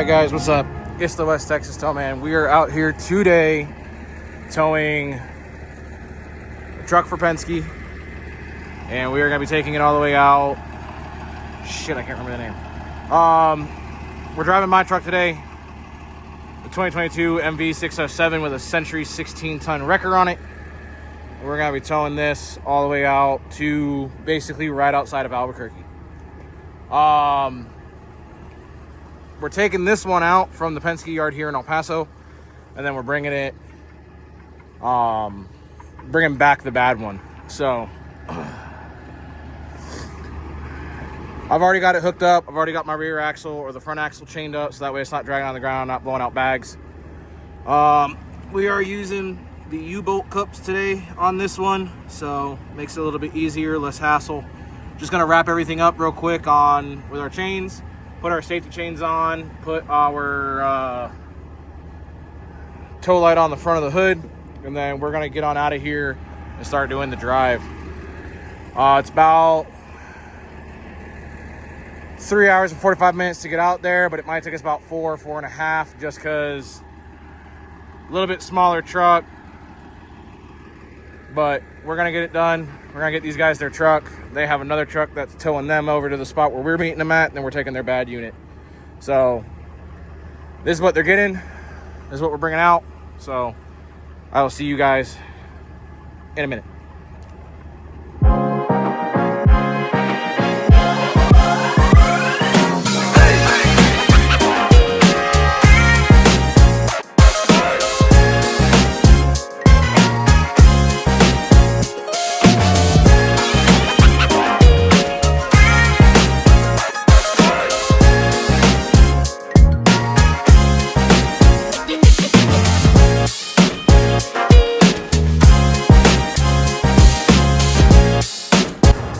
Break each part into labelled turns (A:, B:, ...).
A: Alright guys, what's up? It's the West Texas Tow Man. We are out here today towing a truck for Penske, and we are going to be taking it all the way out. Shit, I can't remember the name. We're driving my truck today, the 2022 MV607 with a Century 16-ton wrecker on it. We're going to be towing this all the way out to basically right outside of Albuquerque. We're taking this one out from the Penske yard here in El Paso, and then we're bringing it, bringing back the bad one. So I've already got it hooked up. I've already got my rear axle or the front axle chained up, so that way it's not dragging on the ground, not blowing out bags. We are using the U-bolt cups today on this one, so makes it a little bit easier, less hassle. Just gonna wrap everything up real quick on with our chains, put our safety chains on, put our tow light on the front of the hood, and then we're gonna get on out of here and start doing the drive. It's about 3 hours and 45 minutes to get out there, but it might take us about 4.5, just because a little bit smaller truck, but we're gonna get it done. We're gonna get these guys their truck. They have another truck that's towing them over to the spot where we're meeting them at, and then we're taking their bad unit. So this is what they're getting. This is what we're bringing out. So I will see you guys in a minute.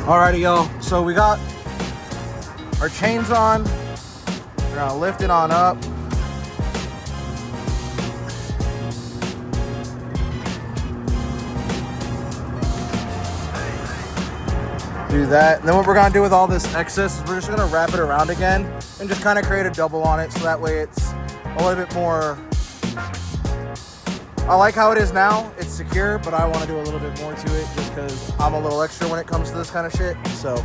A: Alrighty, y'all. So we got our chains on. We're gonna lift it on up. Do that. And then what we're gonna do with all this excess is we're just gonna wrap it around again and just kind of create a double on it, so that way it's a little bit more. I like how it is now. It's secure, but I want to do a little bit more to it just because I'm a little extra when it comes to this kind of shit. So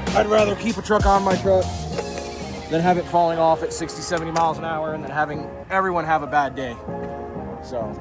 A: I'd rather keep a truck on my truck than have it falling off at 60, 70 miles an hour and then having everyone have a bad day. So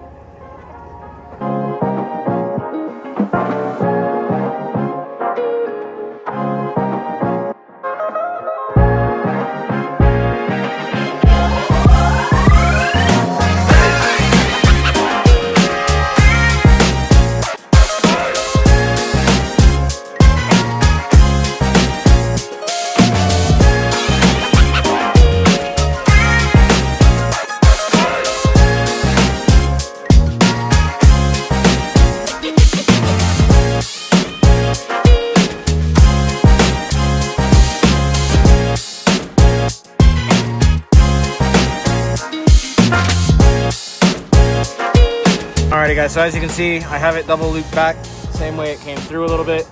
A: alrighty guys, so as you can see, I have it double looped back, same way it came through a little bit,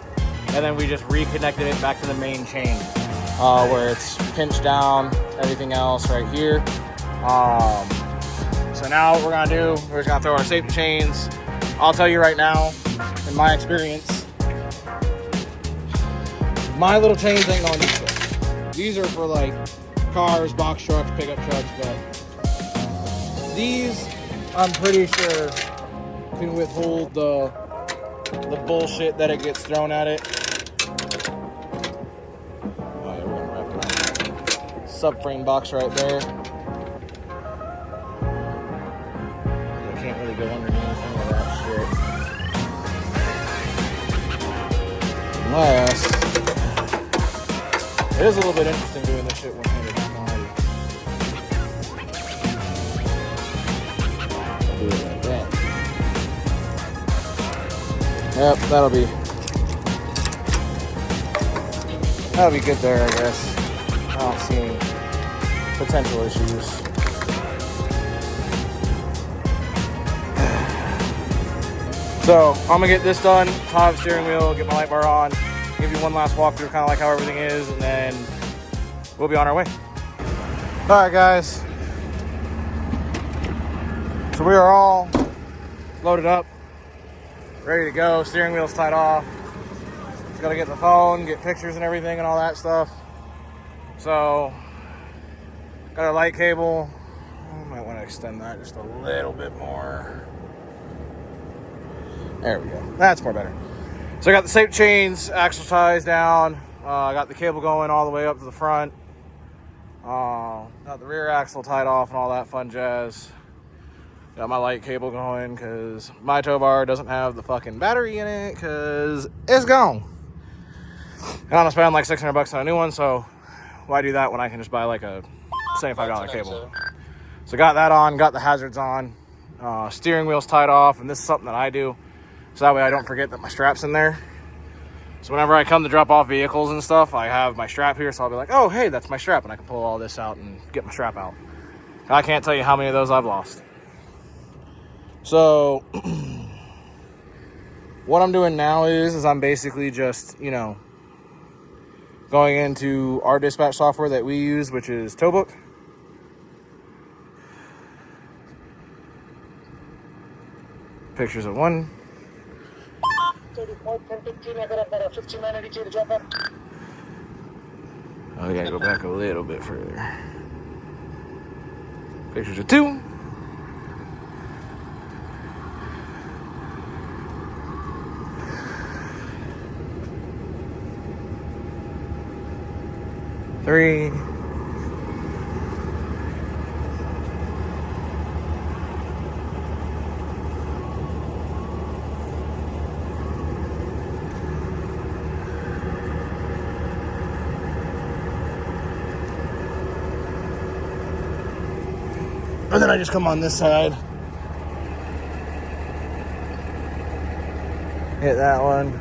A: and then we just reconnected it back to the main chain, where it's pinched down, everything else right here. So now what we're gonna do, we're just gonna throw our safety chains. I'll tell you right now, in my experience, my little chains ain't on these things. These are for like cars, box trucks, pickup trucks, but these, I'm pretty sure, can withhold the bullshit that it gets thrown at it. Oh yeah, we're gonna wrap it around. Subframe box right there. I can't really go underneath any of that shit. Unless it is a little bit interesting doing this shit one-handed. Do it like that. Yep, that'll be good there, I guess. I don't see any potential issues. So I'm gonna get this done, top steering wheel, get my light bar on, give you one last walkthrough, kind of like how everything is, and then we'll be on our way. Alright guys, so we are all loaded up, ready to go. Steering wheel's tied off. Just gotta get the phone, get pictures and everything and all that stuff. So, got a light cable. I might want to extend that just a little bit more. There we go. That's more better. So I got the safety chains, axle ties down. I got the cable going all the way up to the front. Got the rear axle tied off and all that fun jazz. Got my light cable going because my tow bar doesn't have the fucking battery in it because it's gone. And I'm gonna spend like $600 on a new one, so why do that when I can just buy like a $75 cable? So got that on, got the hazards on, steering wheel's tied off, and this is something that I do, so that way I don't forget that my strap's in there. So whenever I come to drop off vehicles and stuff, I have my strap here, so I'll be like, oh, hey, that's my strap, and I can pull all this out and get my strap out. I can't tell you how many of those I've lost. So what I'm doing now is I'm basically just, you know, going into our dispatch software that we use, which is Towbook. Pictures of one. Oh, we gotta go back a little bit further. Pictures of two. Three. And then I just come on this side. Hit that one.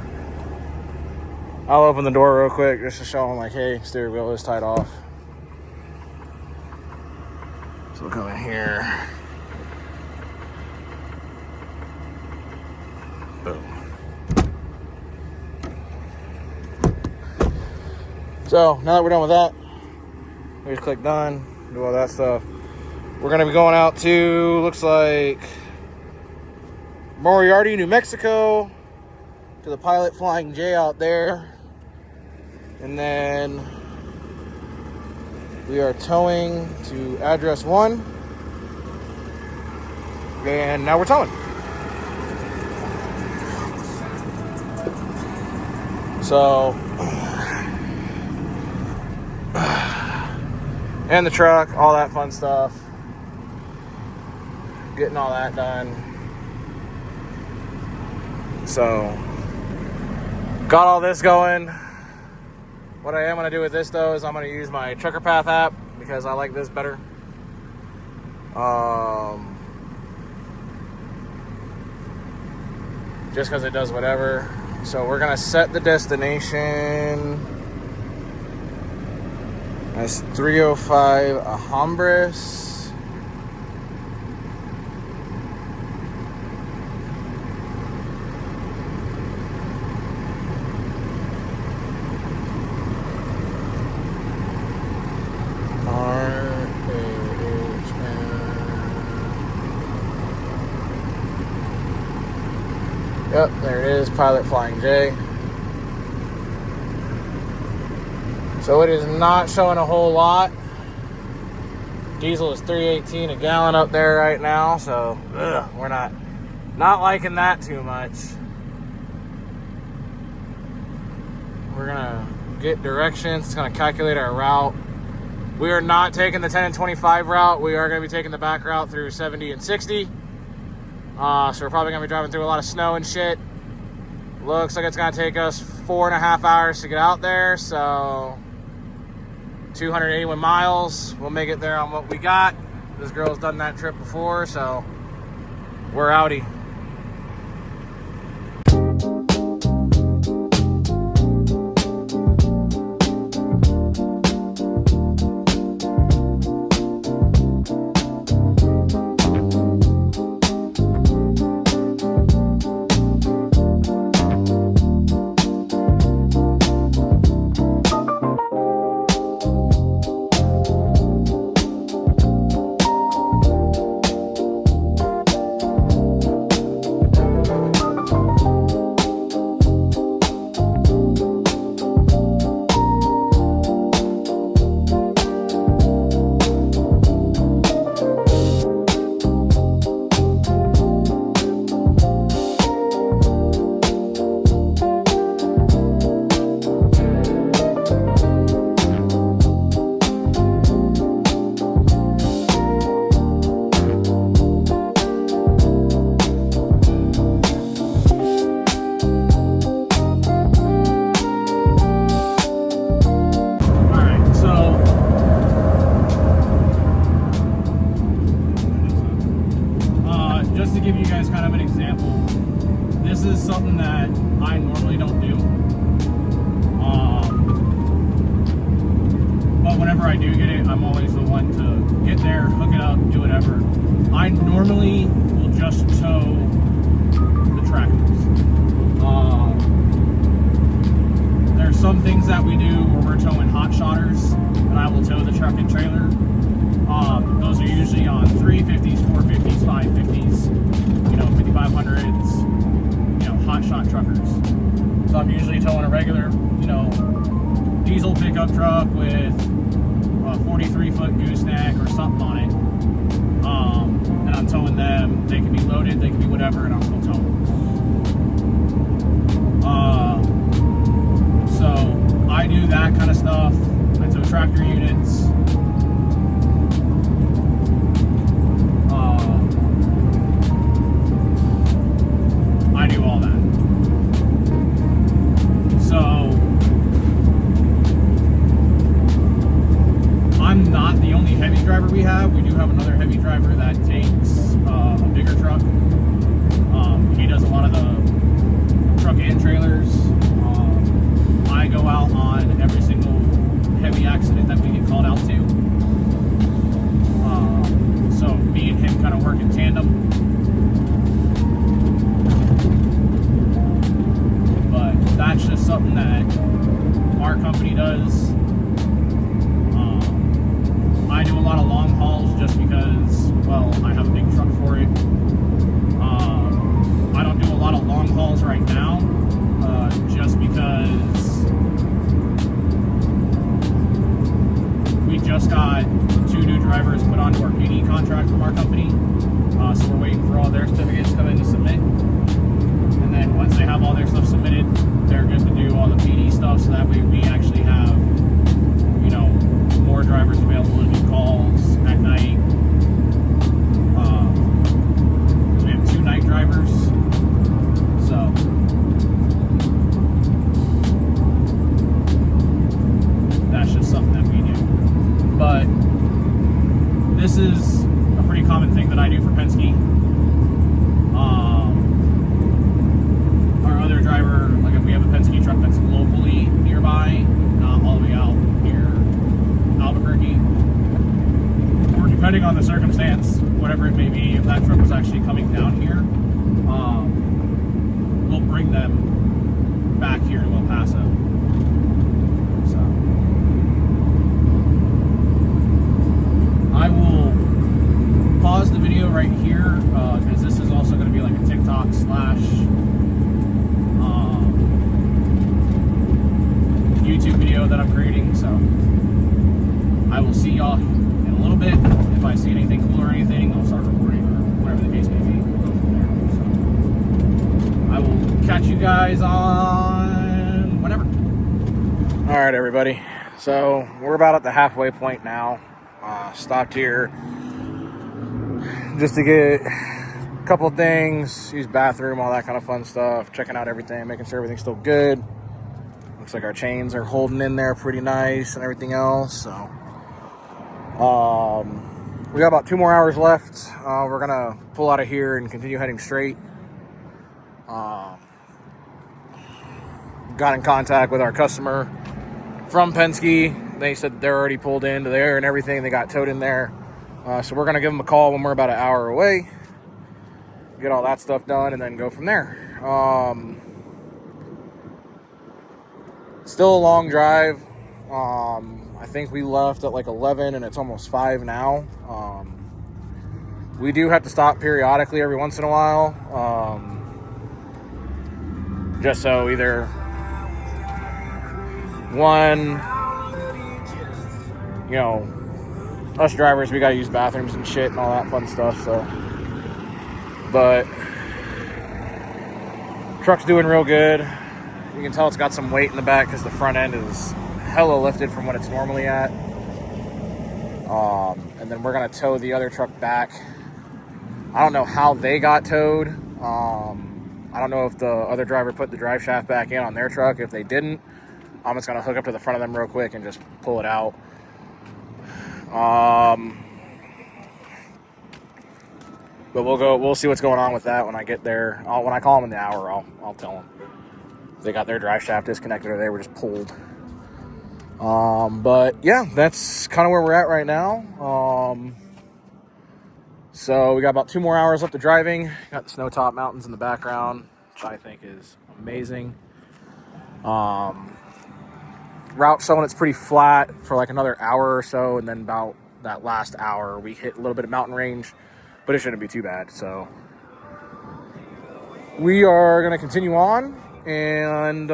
A: I'll open the door real quick just to show them like, hey, steering wheel is tied off. So we'll come in here. Boom. So now that we're done with that, we just click done, do all that stuff. We're gonna be going out to, looks like, Moriarty, New Mexico, to the Pilot Flying J out there. And then we are towing to address 1. And now we're towing. So, and the truck, all that fun stuff. Getting all that done. So, got all this going. What I am going to do with this though is I'm going to use my Trucker Path app because I like this better. Just because it does whatever. So we're going to set the destination as 305 Alhambras. Yep, there it is, Pilot Flying J. So it is not showing a whole lot. Diesel is $3.18 a gallon up there right now, so we're not liking that too much. We're gonna get directions. It's gonna calculate our route. We are not taking the 10 and 25 route. We are gonna be taking the back route through 70 and 60. So we're probably gonna be driving through a lot of snow and shit. Looks like it's gonna take us 4.5 hours to get out there, so 281 miles. We'll make it there on what we got. This girl's done that trip before, so we're outie. normally will just tow the tractors. There's some things that we do where we're towing hot shotters, and I will tow the truck and trailer. Those are usually on 350s, 450s, 550s, 5500s, hot shot truckers. So I'm usually towing a regular, diesel pickup truck with a 43-foot gooseneck or something on it. And I'm towing them. They can be loaded, they can be whatever, and I'll still tow them. So I do that kind of stuff. I tow tractor units. I do all that. So I'm not the only heavy driver we have. We do have another heavy driver that takes a bigger truck. He does a lot of the truck and trailers. I go out on every single heavy accident that we get called out to. So me and him kind of work in tandem. But that's just something that our company does. I do a lot of long hauls just because, well, I have a big truck for it. I don't do a lot of long hauls right now, just because we just got 2 new drivers put onto our PD contract from our company. So we're waiting for all their certificates to come in to submit. And then once they have all their stuff submitted, they're good to do all the PD stuff, so that way we actually have, more drivers available to do calls at night. We have 2 night drivers, so that's just something that we do. But this is a pretty common thing that I do for Penske. Our other driver, like if we have a Penske truck that's locally nearby, not all the way out here Albuquerque, or depending on the circumstance, whatever it may be, if that truck was actually coming down here, we'll bring them back here to El Paso. So I will pause the video right here, because this is also going to be like a TikTok slash YouTube video that I'm creating, so I will see y'all in a little bit. If I see anything cool or anything, I'll start recording, or whatever the case may be. We'll go from there. So I will catch you guys on whenever. All right, everybody. So we're about at the halfway point now. Stopped here just to get a couple things, use bathroom, all that kind of fun stuff, checking out everything, making sure everything's still good. Looks like our chains are holding in there pretty nice and everything else. So we got about 2 more hours left. We're gonna pull out of here and continue heading straight. Got in contact with our customer from Penske. They said they're already pulled into there and everything. They got towed in there. So we're gonna give them a call when we're about an hour away, get all that stuff done, and then go from there. Still a long drive. I think we left at like 11 and it's almost 5 now. We do have to stop periodically every once in a while. Just so either one, us drivers, we gotta use bathrooms and shit and all that fun stuff, so. But truck's doing real good. You can tell it's got some weight in the back because the front end is hella lifted from what it's normally at. And then we're gonna tow the other truck back. I don't know how they got towed. I don't know if the other driver put the drive shaft back in on their truck. If they didn't, I'm just gonna hook up to the front of them real quick and just pull it out. But we'll see what's going on with that when I get there. When I call them in the hour, I'll tell them. They got their drive shaft disconnected or they were just pulled. But yeah, that's kind of where we're at right now. So we got about 2 more hours left of driving. Got the snow-top mountains in the background, which I think is amazing. Route showing it's pretty flat for like another hour or so, and then about that last hour we hit a little bit of mountain range, but it shouldn't be too bad. So we are going to continue on and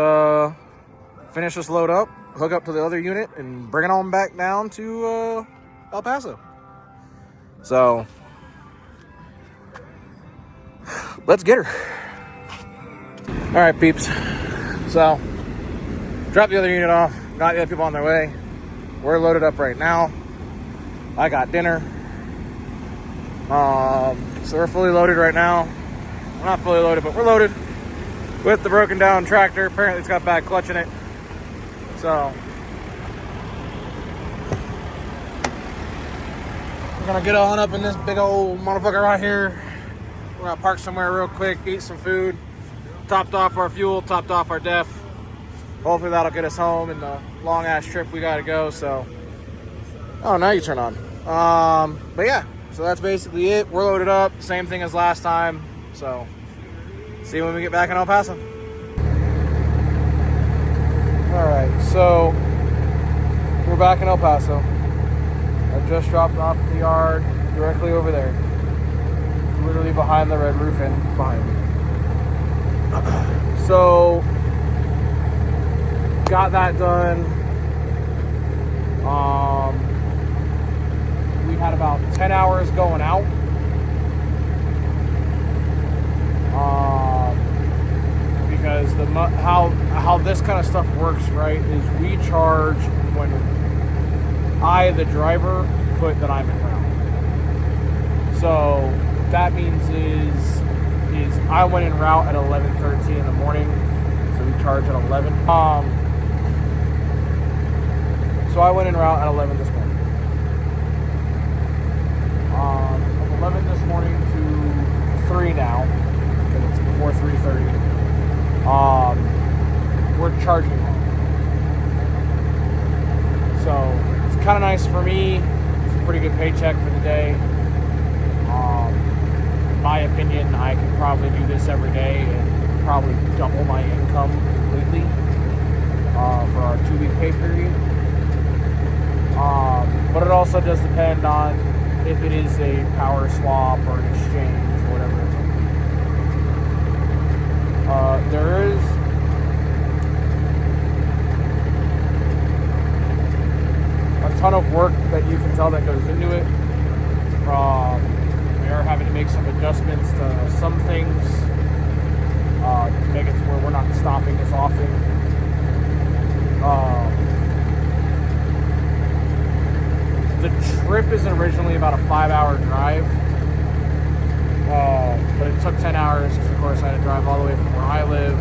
A: finish this load up, hook up to the other unit, and bring it on back down to El Paso. So let's get her. All right, peeps. So drop the other unit off, got the other people on their way. We're loaded up right now. I got dinner. So we're fully loaded right now. We're not fully loaded, but we're loaded with the broken down tractor. Apparently it's got bad clutch in it. So we're gonna get on up in this big old motherfucker right here. We're gonna park somewhere real quick, eat some food, topped off our fuel, topped off our def. Hopefully that'll get us home in the long ass trip we gotta go. So, oh, now you turn on. But yeah, so that's basically it. We're loaded up, same thing as last time. So, see you when we get back in El Paso. All right, so we're back in El Paso. I just dropped off at the yard directly over there, literally behind the red roof and behind me. So got that done. We had about 10 hours going out. Because how this kind of stuff works, right, is we charge when I, the driver, put that I'm en route. So that means is I went en route at 11:13 in the morning, so we charge at 11. So I went en route at 11 this morning. From 11 this morning to 3 now, because it's before 3:30. We're charging on. So it's kind of nice for me. It's a pretty good paycheck for the day. In my opinion, I could probably do this every day and probably double my income completely for our 2-week pay period. But it also does depend on if it is a power swap or an exchange or whatever it may be. There is a ton of work that you can tell that goes into it. We are having to make some adjustments to some things to make it to where we're not stopping as often. The trip is originally about a 5-hour drive, but it took 10 hours because, of course, I had to drive all the way from where I live,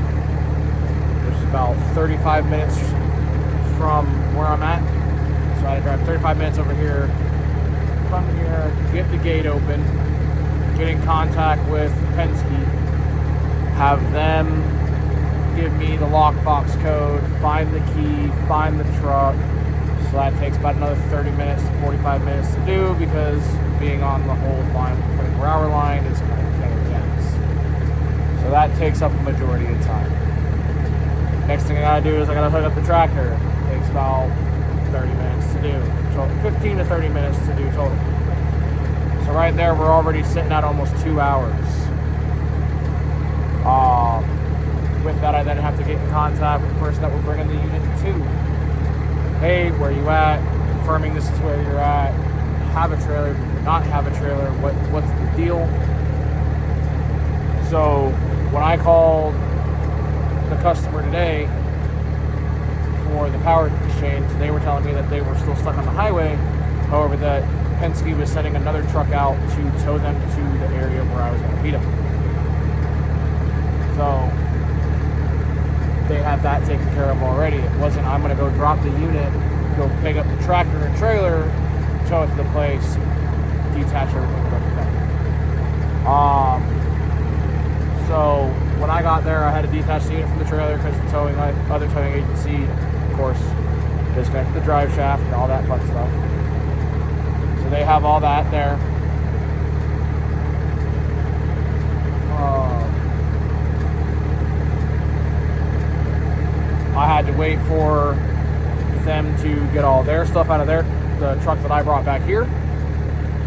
A: which is about 35 minutes from where I'm at. So I had to drive 35 minutes over here, come here, get the gate open, get in contact with Penske, have them give me the lockbox code, find the key, find the truck. So that takes about another 30 minutes to 45 minutes to do, because being on the whole line, 24-hour line, is kind of gas. So that takes up the majority of the time. Next thing I gotta do is I gotta hook up the tractor. It takes about 30 minutes to do. So 15 to 30 minutes to do total. So right there, we're already sitting at almost 2 hours. With that, I then have to get in contact with the person that we're bringing the unit to. Hey, where you at? Confirming this is where you're at. Have a trailer? Do you not have a trailer? What's the deal? So when I called the customer today for the power exchange, they were telling me that they were still stuck on the highway. However, that Penske was sending another truck out to tow them to the area where I was going to meet them. So they had that taken care of already. It wasn't, I'm going to go drop the unit, go pick up the tractor and trailer, tow it to the place, detach everything, go to bed. So when I got there, I had to detach the unit from the trailer because the other towing agency, of course, disconnected the drive shaft and all that fun stuff. So they have all that there. had to wait for them to get all their stuff out of the truck that I brought back here.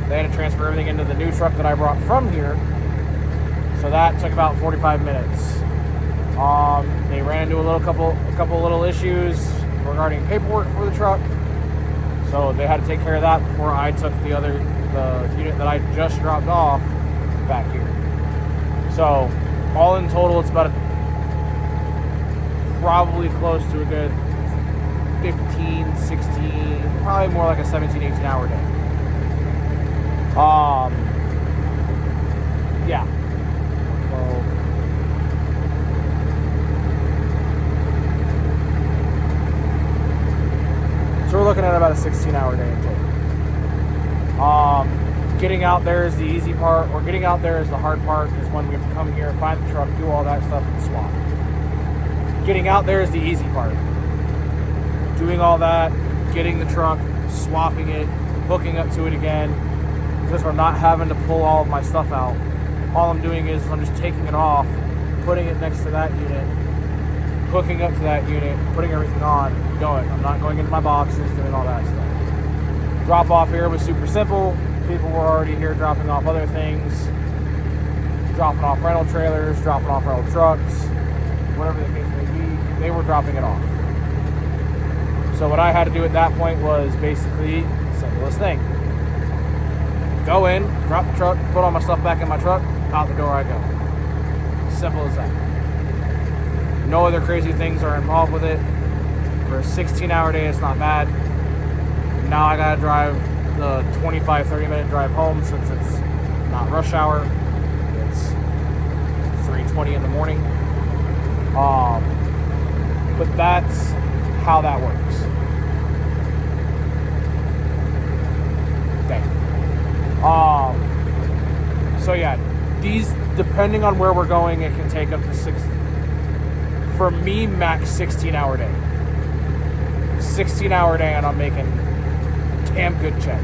A: They had to transfer everything into the new truck that I brought from here. So that took about 45 minutes. They ran into a couple little issues regarding paperwork for the truck. So they had to take care of that before I took the unit that I just dropped off back here. So all in total, it's about probably close to a good 15, 16, probably more like a 17, 18 hour day. Yeah. So we're looking at about a 16-hour day in total. Getting out there is the easy part, or getting out there is the hard part, is when we have to come here, find the truck, do all that stuff, and swap. Getting out there is the easy part. Doing all that, getting the truck, swapping it, hooking up to it again, because I'm not having to pull all of my stuff out. All I'm doing is I'm just taking it off, putting it next to that unit, hooking up to that unit, putting everything on, going. I'm not going into my boxes, doing all that stuff. Drop off here was super simple. People were already here dropping off other things, dropping off rental trailers, dropping off rental trucks, whatever the case may be, they were dropping it off. So what I had to do at that point was basically the simplest thing. Go in, drop the truck, put all my stuff back in my truck, out the door I go. Simple as that. No other crazy things are involved with it. For a 16-hour day, it's not bad. Now I gotta drive the 25-30 minute drive home since it's not rush hour. It's 3:20 in the morning. But that's how that works. Okay. So yeah, these, depending on where we're going, it can take up to 6. For me, max 16-hour day. 16-hour day, and I'm making damn good check.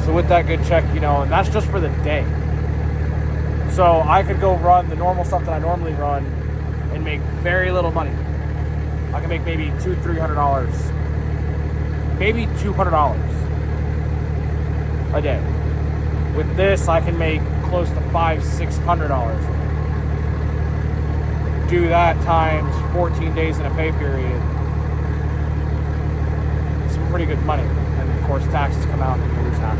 A: So with that good check, and that's just for the day. So I could go run the normal stuff that I normally run and make very little money. I can make maybe $200-300, maybe $200 a day. With this, I can make close to $500-600. Do that times 14 days in a pay period. Some pretty good money. And of course, taxes come out and you lose half.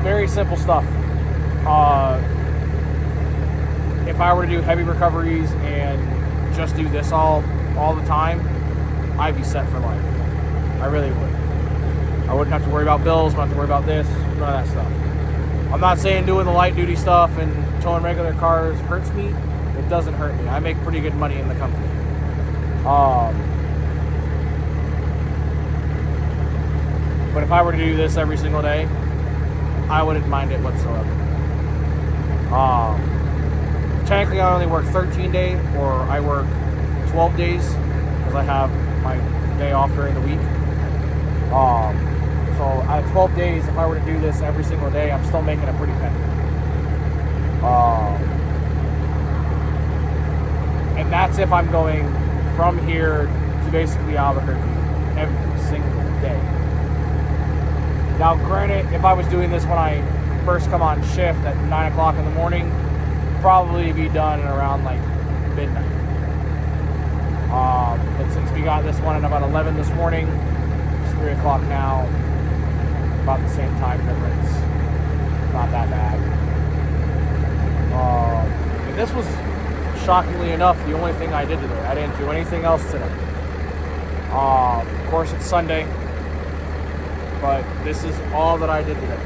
A: Very simple stuff. If I were to do heavy recoveries and just do this all the time, I'd be set for life. I really would. I wouldn't have to worry about bills, wouldn't have to worry about this, none of that stuff. I'm not saying doing the light duty stuff and towing regular cars hurts me. It doesn't hurt me. I make pretty good money in the company. But if I were to do this every single day, I wouldn't mind it whatsoever. Technically, I only work 13 days, or I work 12 days, because I have my day off during the week. So out of 12 days, if I were to do this every single day, I'm still making a pretty penny. And that's if I'm going from here to basically Albuquerque every single day. Now, granted, if I was doing this when I first come on shift at 9 o'clock in the morning, probably be done at around like midnight. But since we got this one at about 11 this morning, it's 3 o'clock now, about the same time difference. Not that bad. And this was, shockingly enough, the only thing I did today. I didn't do anything else today. Of course, it's Sunday, but this is all that I did today.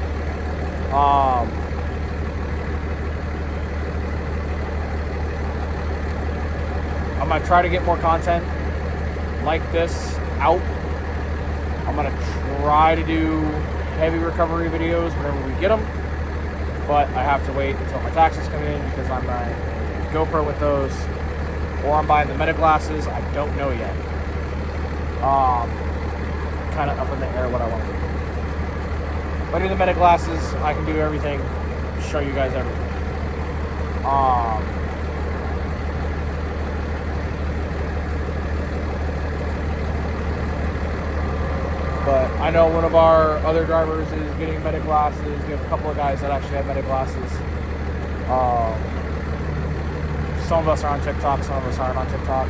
A: I'm going to try to get more content like this out. I'm going to try to do heavy recovery videos whenever we get them, but I have to wait until my taxes come in because I'm buying a GoPro with those, or I'm buying the meta glasses. I don't know yet. Kind of up in the air what I want to do. If I do the meta glasses, I can do everything, show you guys everything. But I know one of our other drivers is getting meta glasses. We have a couple of guys that actually have meta glasses. Some of us are on TikTok, some of us aren't on TikTok.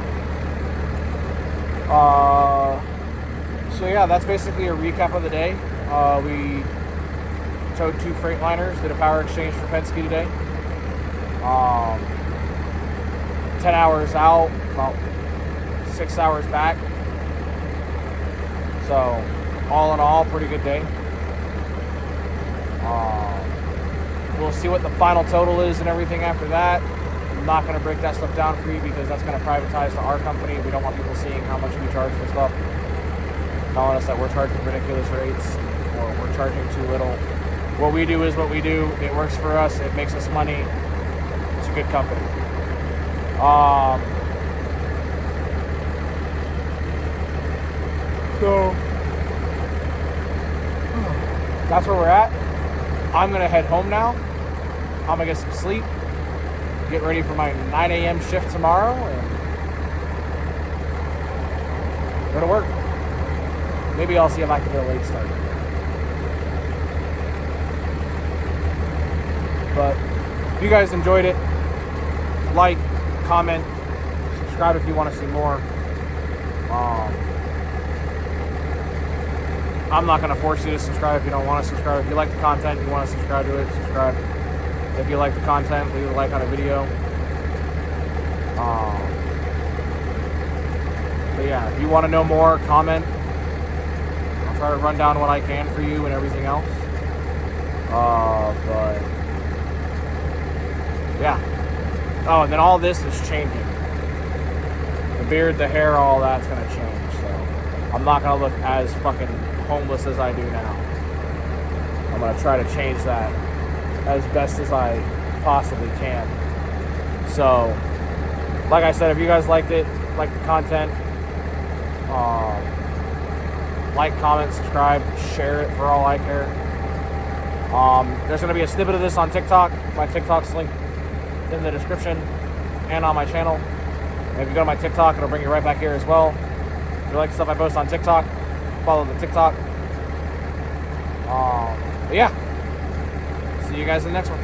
A: So yeah, that's basically a recap of the day. We towed 2 Freightliners, did a power exchange for Penske today. 10 hours out, about 6 hours back. So all in all, pretty good day. We'll see what the final total is and everything after that. I'm not going to break that stuff down for you because that's going to privatize to our company. We don't want people seeing how much we charge for stuff, telling us that we're charging ridiculous rates or we're charging too little. What we do is what we do. It works for us. It makes us money. It's a good company. So that's where we're at. I'm going to head home now. I'm going to get some sleep. Get ready for my 9 a.m. shift tomorrow. And go to work. Maybe I'll see if I can get a late start. But if you guys enjoyed it, like, comment, subscribe if you want to see more. I'm not going to force you to subscribe if you don't want to subscribe. If you like the content, you want to subscribe to it, subscribe. If you like the content, leave a like on a video. But yeah, if you want to know more, comment. I'll try to run down what I can for you and everything else. But yeah. Oh, and then all this is changing. The beard, the hair, all that's going to change. So I'm not going to look as fucking homeless as I do now. I'm going to try to change that as best as I possibly can. So, like I said, if you guys liked it, like the content, like, comment, subscribe, share it for all I care. There's going to be a snippet of this on TikTok. My TikTok's linked in the description and on my channel. And if you go to my TikTok, it'll bring you right back here as well. If you like the stuff I post on TikTok, follow the TikTok. But yeah, see you guys in the next one.